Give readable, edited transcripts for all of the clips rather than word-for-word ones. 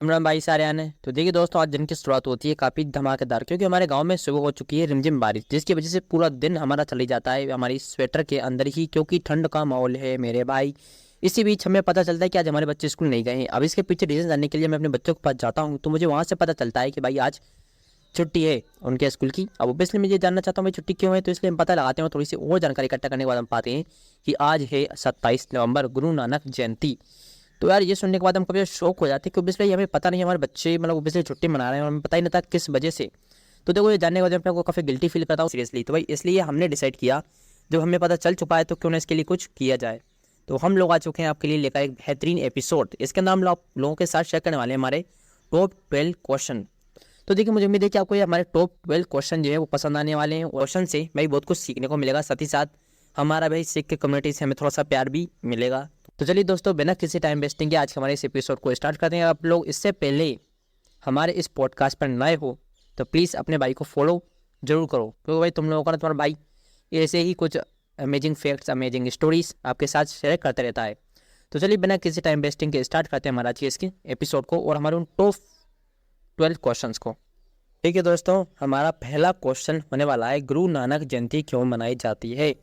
राम भाई सारे आने। तो देखिए दोस्तों, आज दिन की शुरुआत होती है काफ़ी धमाकेदार, क्योंकि हमारे गांव में सुबह हो चुकी है रिमझिम बारिश, जिसकी वजह से पूरा दिन हमारा चली जाता है हमारी स्वेटर के अंदर ही, क्योंकि ठंड का माहौल है मेरे भाई। इसी बीच हमें पता चलता है कि आज हमारे बच्चे स्कूल नहीं गए हैं। अब इसके पीछे रीज़न जानने के लिए मैं अपने बच्चों के पास जाता हूँ, तो मुझे वहाँ से पता चलता है कि भाई आज छुट्टी है उनके स्कूल की। अब ऑब्वियसली मैं ये जानना चाहता हूँ भाई छुट्टी क्यों है, तो इसलिए हम पता लगाते हैं। थोड़ी सी और जानकारी इकट्ठा करने के बाद हम पाते हैं कि आज है 27 नवंबर, गुरु नानक जयंती। तो यार ये सुनने के बाद हम कभी शौक हो जाते हैं, क्योंकि इसलिए हमें पता नहीं हमारे बच्चे मतलब ऑब्वियसली छुट्टी मना रहे हैं और हमें पता ही नहीं था किस वजह से। तो देखो, ये जानने के बाद मैं अपने को काफ़ी गिल्टी फील करता हूँ सीरियसली। तो भाई इसलिए हमने डिसाइड किया, जब हमें पता चल चुका है तो क्यों ना इसके लिए कुछ किया जाए। तो हम लोग आ चुके हैं आपके लिए लेकर एक बेहतरीन एपिसोड। इसके अंदर हम लोगों के साथ शेयर करने वाले हैं हमारे टॉप 12 क्वेश्चन। तो देखिए, मुझे उम्मीद है कि आपको ये हमारे टॉप 12 क्वेश्चन जो है वो पसंद आने वाले हैं। क्वेश्चन से भाई बहुत कुछ सीखने को मिलेगा, साथ ही साथ हमारा भाई सिख के कम्युनिटी से हमें थोड़ा सा प्यार भी मिलेगा। तो चलिए दोस्तों, बिना किसी टाइम वेस्टिंग के आज हमारे इस एपिसोड को स्टार्ट करते हैं। आप लोग इससे पहले हमारे इस पॉडकास्ट पर नए हो तो प्लीज़ अपने भाई को फॉलो जरूर करो, क्योंकि भाई तुम लोगों का ना तुम्हारा भाई ऐसे ही कुछ अमेजिंग फैक्ट्स, अमेजिंग स्टोरीज आपके साथ शेयर करते रहता है। तो चलिए बिना किसी टाइम वेस्टिंग के स्टार्ट करते हैं हमारा आज के इसके एपिसोड को और हमारे उन टॉप 12 क्वेश्चन को। ठीक है दोस्तों, हमारा पहला क्वेश्चन होने वाला है, गुरु नानक जयंती क्यों मनाई जाती है।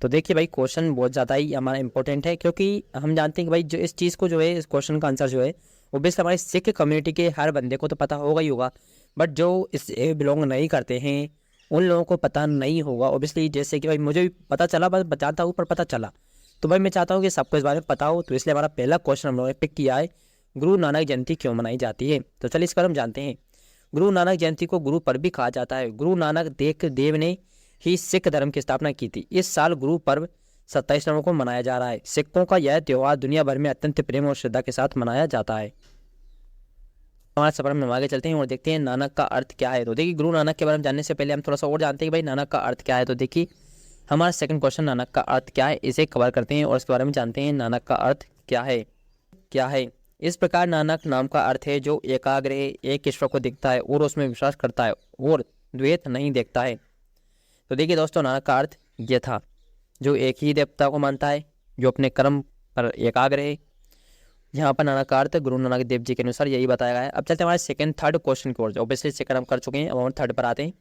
तो देखिए भाई, क्वेश्चन बहुत ज़्यादा ही हमारा इंपॉर्टेंट है, क्योंकि हम जानते हैं कि भाई जो इस चीज़ को जो है, इस क्वेश्चन का आंसर जो है वो बेस्ट हमारे सिख कम्युनिटी के हर बंदे को तो पता होगा ही होगा, बट जो इससे बिलोंग नहीं करते हैं उन लोगों को पता नहीं होगा ऑब्वियसली। जैसे कि भाई मुझे भी पता चला, बस बताता हूँ पर पता चला, तो भाई मैं चाहता हूँ कि सबको इस बारे में पता हो। तो इसलिए हमारा पहला क्वेश्चन हम लोगों ने पिक किया है, गुरु नानक जयंती क्यों मनाई जाती है। तो चलिए इस पर हम जानते हैं। गुरु नानक जयंती को गुरु पर्व भी कहा जाता है। गुरु नानक देव ने ही सिख धर्म की स्थापना की थी। इस साल गुरु पर्व 27 नवंबर को मनाया जा रहा है। सिखों का यह त्यौहार दुनिया भर में अत्यंत प्रेम और श्रद्धा के साथ मनाया जाता है। हमारे सफर में हम आगे चलते हैं और देखते हैं नानक का अर्थ क्या है। तो देखिए, गुरु नानक के बारे में जानने से पहले हम थोड़ा सा और जानते हैं कि भाई नानक का अर्थ क्या है। तो देखिए, हमारा सेकंड क्वेश्चन नानक का अर्थ क्या है, इसे कवर करते हैं और इसके बारे में जानते हैं नानक का अर्थ क्या है। इस प्रकार नानक नाम का अर्थ है जो एकाग्र है, एक ईश्वर को देखता है और उसमें विश्वास करता है और द्वैत नहीं देखता है। तो देखिए दोस्तों, नानक का अर्थ ये था, जो एक ही देवता को मानता है, जो अपने कर्म पर एकाग्र है। यहाँ पर नानक का अर्थ गुरु नानक देव जी के अनुसार यही बताया गया है। अब चलते हैं हमारे सेकंड थर्ड क्वेश्चन की ओर। ऑब्वियसली सेकंड हम कर चुके हैं, अब हम थर्ड पर आते हैं।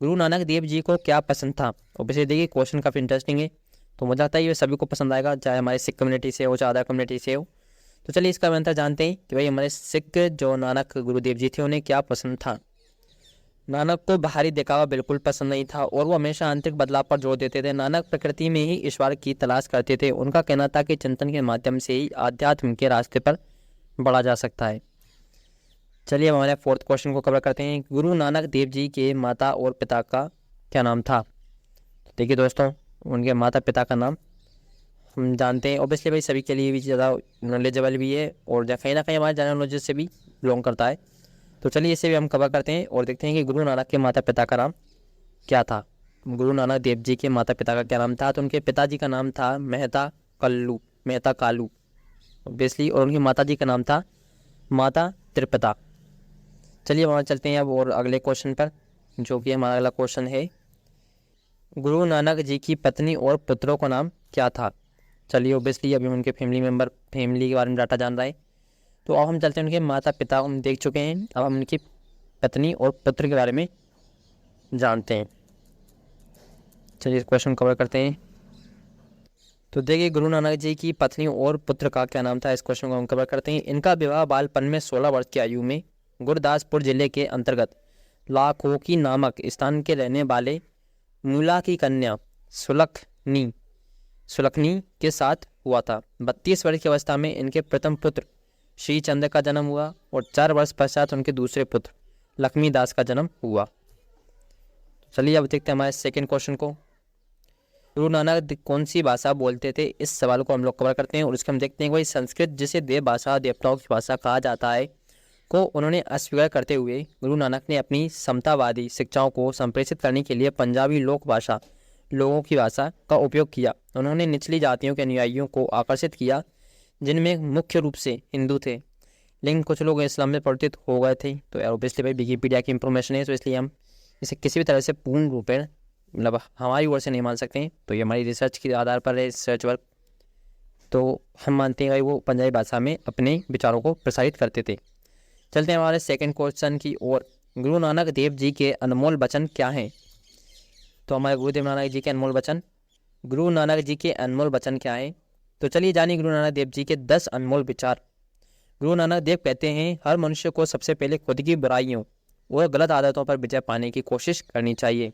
गुरु नानक देव जी को क्या पसंद था। ऑब्वियसली देखिए, क्वेश्चन काफ़ी इंटरेस्टिंग है, तो मुझे लगता है ये सभी को पसंद आएगा, चाहे हमारे सिख कम्युनिटी से हो चाहे अदर कम्युनिटी से हो। तो चलिए इसका आंसर जानते हैं कि भाई हमारे सिख जो नानक गुरुदेव जी थे उन्हें क्या पसंद था। नानक को बाहरी दिखावा बिल्कुल पसंद नहीं था और वो हमेशा आंतरिक बदलाव पर जोर देते थे। नानक प्रकृति में ही ईश्वर की तलाश करते थे। उनका कहना था कि चिंतन के माध्यम से ही आध्यात्म के रास्ते पर बढ़ा जा सकता है। चलिए अब हमारे फोर्थ क्वेश्चन को कवर करते हैं। गुरु नानक देव जी के माता और पिता का क्या नाम था। तो देखिए दोस्तों, उनके माता पिता का नाम हम जानते हैं, ऑब्वियसली भाई सभी के लिए भी ज़्यादा नॉलेजेबल भी है और कहीं ना कहीं हमारे जनरल नॉलेज से भी बिलोंग करता है। तो चलिए इसे भी हम कवर करते हैं और देखते हैं कि गुरु नानक के माता पिता का नाम क्या था। गुरु नानक देव जी के माता पिता का क्या नाम था। तो उनके पिताजी का नाम था मेहता कालू ऑब्वियसली, और उनकी माता जी का नाम था माता त्रिपिता। चलिए वहाँ चलते हैं अब और अगले क्वेश्चन पर, जो कि हमारा अगला क्वेश्चन है, गुरु नानक जी की पत्नी और पुत्रों का नाम क्या था। चलिए ऑब्वियसली अभी उनके फैमिली के बारे में डाटा जान रहा है। तो अब हम चलते हैं, उनके माता पिता हम देख चुके हैं, अब हम उनकी पत्नी और पुत्र के बारे में जानते हैं। चलिए इस क्वेश्चन कवर करते हैं। तो देखिए, गुरु नानक जी की पत्नी और पुत्र का क्या नाम था, इस क्वेश्चन को हम कवर करते हैं। इनका विवाह बालपन में 16 वर्ष की आयु में गुरदासपुर जिले के अंतर्गत लाखोकी नामक स्थान के रहने वाले मूला की कन्या सुलखनी के साथ हुआ था। 32 वर्ष की अवस्था में इनके प्रथम पुत्र श्री चंद्र का जन्म हुआ और 4 वर्ष पश्चात उनके दूसरे पुत्र लक्ष्मीदास का जन्म हुआ। चलिए अब देखते हैं हमारे सेकंड क्वेश्चन को। गुरु नानक कौन सी भाषा बोलते थे, इस सवाल को हम लोग कवर करते हैं और उसके हम देखते हैं कि भाई संस्कृत, जिसे देव भाषा देवताओं की भाषा कहा जाता है, को उन्होंने अस्वीकार करते हुए गुरु नानक ने अपनी समतावादी शिक्षाओं को संप्रेषित करने के लिए पंजाबी लोगों की भाषा का उपयोग किया। उन्होंने निचली जातियों के अनुयायियों को आकर्षित किया, जिनमें मुख्य रूप से हिंदू थे, लेकिन कुछ लोग इस्लाम में परिवर्तित हो गए थे। तो ऑब्वियसली भाई विकिपीडिया की इंफॉर्मेशन है, तो इसलिए हम इसे किसी भी तरह से पूर्ण रूप में मतलब हमारी ओर से नहीं मान सकते हैं। तो ये हमारी रिसर्च के आधार पर है, रिसर्च वर्क। तो हम मानते हैं भाई वो पंजाबी भाषा में अपने विचारों को प्रसारित करते थे। चलते हैं हमारे सेकंड क्वेश्चन की ओर। गुरु नानक देव जी के अनमोल वचन क्या हैं? तो हमारे गुरुदेव नानक जी के अनमोल वचन, गुरु नानक जी के अनमोल वचन क्या हैं? तो चलिए जानिए गुरु नानक देव जी के 10 अनमोल विचार। गुरु नानक देव कहते हैं, हर मनुष्य को सबसे पहले खुद की बुराइयों और गलत आदतों पर विजय पाने की कोशिश करनी चाहिए।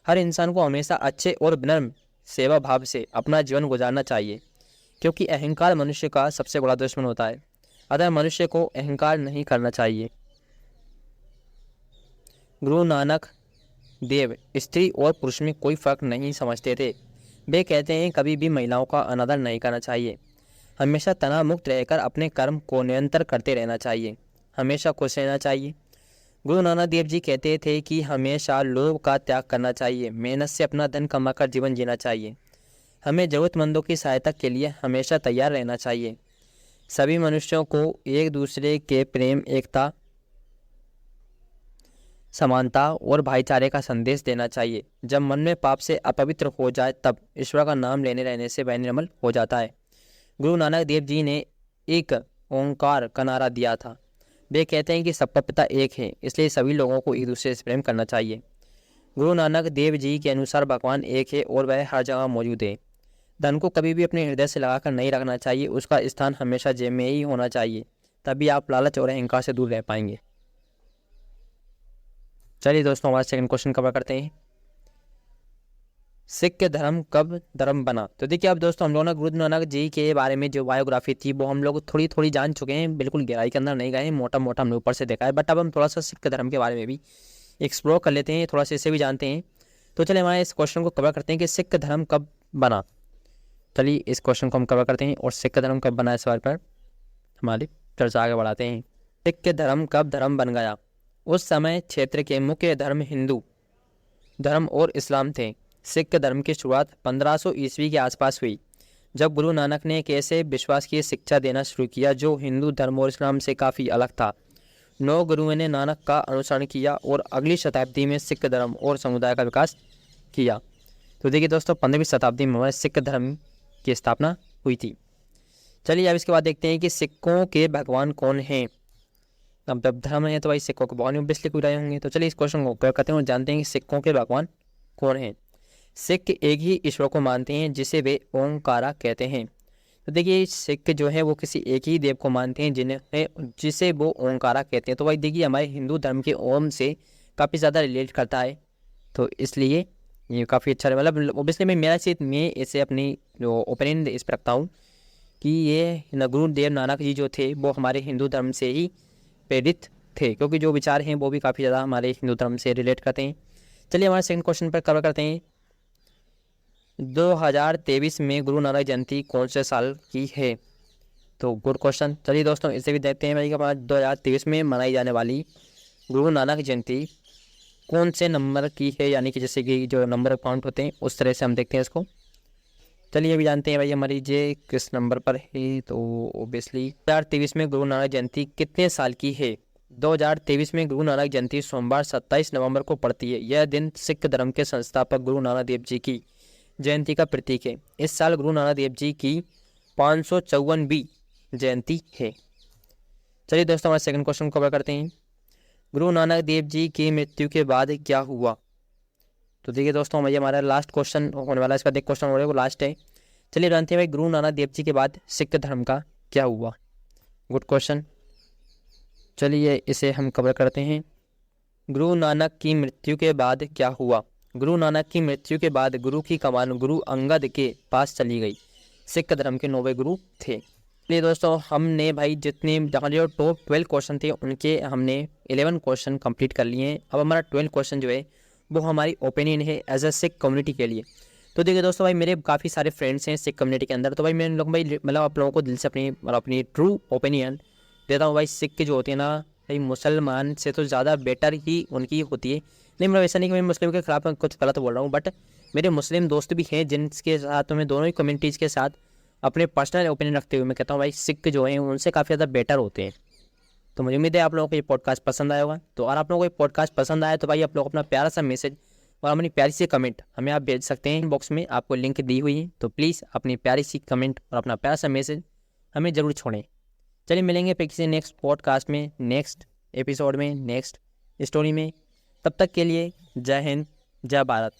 हर इंसान को हमेशा अच्छे और विनम्र सेवा भाव से अपना जीवन गुजारना चाहिए, क्योंकि अहंकार मनुष्य का सबसे बड़ा दुश्मन होता है। अतः मनुष्य को अहंकार नहीं करना चाहिए। गुरु नानक देव स्त्री और पुरुष में कोई फर्क नहीं समझते थे। वे कहते हैं, कभी भी महिलाओं का अनादर नहीं करना चाहिए। हमेशा तनाव मुक्त रहकर अपने कर्म को निरंतर करते रहना चाहिए। हमेशा खुश रहना चाहिए। गुरु नानक देव जी कहते थे कि हमेशा लोभ का त्याग करना चाहिए। मेहनत से अपना धन कमाकर जीवन जीना चाहिए। हमें ज़रूरतमंदों की सहायता के लिए हमेशा तैयार रहना चाहिए। सभी मनुष्यों को एक दूसरे के प्रेम, एकता, समानता और भाईचारे का संदेश देना चाहिए। जब मन में पाप से अपवित्र हो जाए तब ईश्वर का नाम लेने रहने से वह निर्मल हो जाता है। गुरु नानक देव जी ने एक ओंकार का नारा दिया था। वे कहते हैं कि सबका पिता एक है, इसलिए सभी लोगों को एक दूसरे से प्रेम करना चाहिए। गुरु नानक देव जी के अनुसार भगवान एक है और वह हर जगह मौजूद है। धन को कभी भी अपने हृदय से लगाकर नहीं रखना चाहिए। उसका स्थान हमेशा जेब में ही होना चाहिए, तभी आप लालच और अहंकार से दूर रह पाएंगे। चलिए दोस्तों, हमारा सेकंड क्वेश्चन कवर करते हैं। सिख धर्म कब धर्म बना? तो देखिए अब दोस्तों, हम लोगों ने गुरु नानक जी के बारे में जो बायोग्राफी थी वो हम लोग थोड़ी थोड़ी जान चुके हैं, बिल्कुल गहराई के अंदर नहीं गए हैं, मोटा मोटा हमने ऊपर से देखा है। बट अब हम थोड़ा सा सिख धर्म के बारे में भी एक्सप्लोर कर लेते हैं, थोड़ा सा इसे भी जानते हैं। तो चलिए हमारे इस क्वेश्चन को कवर करते हैं कि सिख धर्म कब बना। चलिए इस क्वेश्चन को हम कवर करते हैं और सिख धर्म कब बना, इस बार पर हमारी चर्चा आगे बढ़ाते हैं। सिख धर्म कब धर्म बन गया? उस समय क्षेत्र के मुख्य धर्म हिंदू धर्म और इस्लाम थे। सिख धर्म की शुरुआत 1500 ईस्वी के आसपास हुई, जब गुरु नानक ने एक ऐसे विश्वास की शिक्षा देना शुरू किया जो हिंदू धर्म और इस्लाम से काफ़ी अलग था। 9 गुरुओं ने नानक का अनुसरण किया और अगली शताब्दी में सिख धर्म और समुदाय का विकास किया। तो देखिए दोस्तों, 15वीं शताब्दी में हमारे सिख धर्म की स्थापना हुई थी। चलिए अब इसके बाद देखते हैं कि सिखों के भगवान कौन हैं। अब जब धर्म है तो भाई सिखों के भगवान ऑब्वियसली कोई रहे होंगे। तो चलिए इस क्वेश्चन को कवर करते हैं और जानते हैं कि सिखों के भगवान कौन हैं। सिख एक ही ईश्वर को मानते हैं जिसे वे ओंकारा कहते हैं। तो देखिए सिख जो है वो किसी एक ही देव को मानते हैं जिसे वो ओंकारा कहते हैं। तो भाई देखिए हमारे हिंदू धर्म के ओम से काफ़ी ज़्यादा रिलेट करता है, तो इसलिए ये काफ़ी अच्छा है। मतलब ओब्वियसली मैं इसे अपनी जो ओपिनियन इस पर रखता हूँ कि ये गुरुदेव नानक जी जो थे वो हमारे हिंदू धर्म से ही प्रेरित थे, क्योंकि जो विचार हैं वो भी काफ़ी ज़्यादा हमारे हिंदू धर्म से रिलेट करते हैं। चलिए हमारे सेकंड क्वेश्चन पर कवर करते हैं। 2023 में गुरु नानक जयंती कौन से साल की है? तो गुड क्वेश्चन। चलिए दोस्तों इसे भी देखते हैं भाई कि 2023 में मनाई जाने वाली गुरु नानक जयंती कौन से नंबर की है, यानी कि जैसे कि जो नंबर काउंट होते हैं उस तरह से हम देखते हैं इसको। चलिए अभी जानते हैं भाई हमारी ये किस नंबर पर है। तो ओबियसली 2023 में गुरु नानक जयंती कितने साल की है? 2023 में गुरु नानक जयंती सोमवार 27 नवंबर को पड़ती है। यह दिन सिख धर्म के संस्थापक गुरु नानक देव जी की जयंती का प्रतीक है। इस साल गुरु नानक देव जी की 554वीं जयंती है। चलिए दोस्तों हमारे सेकंड क्वेश्चन को कवर करते हैं। गुरु नानक देव जी की मृत्यु के बाद क्या हुआ? तो देखिए दोस्तों ये हमारा लास्ट क्वेश्चन होने वाला है, इसका देख क्वेश्चन हो रहा है वो लास्ट है। चलिए जानते हैं भाई गुरु नानक देव जी के बाद सिख धर्म का क्या हुआ। Good question. चलिए इसे हम कवर करते हैं। गुरु नानक की मृत्यु के बाद क्या हुआ? गुरु नानक की मृत्यु के बाद गुरु की कमान गुरु अंगद के पास चली गई। सिख धर्म के 9वें गुरु थे। चलिए दोस्तों हमने भाई जितने जो टॉप 12 क्वेश्चन थे उनके हमने 11 क्वेश्चन कंप्लीट कर लिए हैं। अब हमारा 12 क्वेश्चन जो है वो हमारी ओपिनियन है एज अ सिख कम्युनिटी के लिए। तो देखिए दोस्तों भाई मेरे काफ़ी सारे फ्रेंड्स हैं सिख कम्युनिटी के अंदर, तो भाई मैं इन लोग भाई मतलब आप लोगों को दिल से अपनी ट्रू ओपिनियन देता हूँ। भाई सिख जो होती है ना भाई मुसलमान से तो ज़्यादा बेटर ही उनकी होती है। नहीं मतलब ऐसा नहीं कि मैं मुस्लिम के खिलाफ कुछ गलत बोल रहा हूँ, बट मेरे मुस्लिम दोस्त भी हैं जिनके साथ मैं दोनों ही कम्युनिटीज़ के साथ अपने पर्सनल ओपिनियन रखते हुए मैं कहता हूँ भाई सिख जो हैं उनसे काफ़ी ज़्यादा बेटर होते हैं। तो मुझे उम्मीद है आप लोगों को ये पॉडकास्ट पसंद आया होगा। तो अगर आप लोगों को ये पॉडकास्ट पसंद आया तो भाई आप लोग अपना प्यारा सा मैसेज और अपनी प्यारी सी कमेंट हमें आप भेज सकते हैं। बॉक्स में आपको लिंक दी हुई है, तो प्लीज़ अपनी प्यारी सी कमेंट और अपना प्यारा सा मैसेज हमें ज़रूर छोड़ें। चलिए मिलेंगे फिर किसी नेक्स्ट पॉडकास्ट में, नेक्स्ट एपिसोड में, नेक्स्ट स्टोरी में। तब तक के लिए जय हिंद, जय भारत।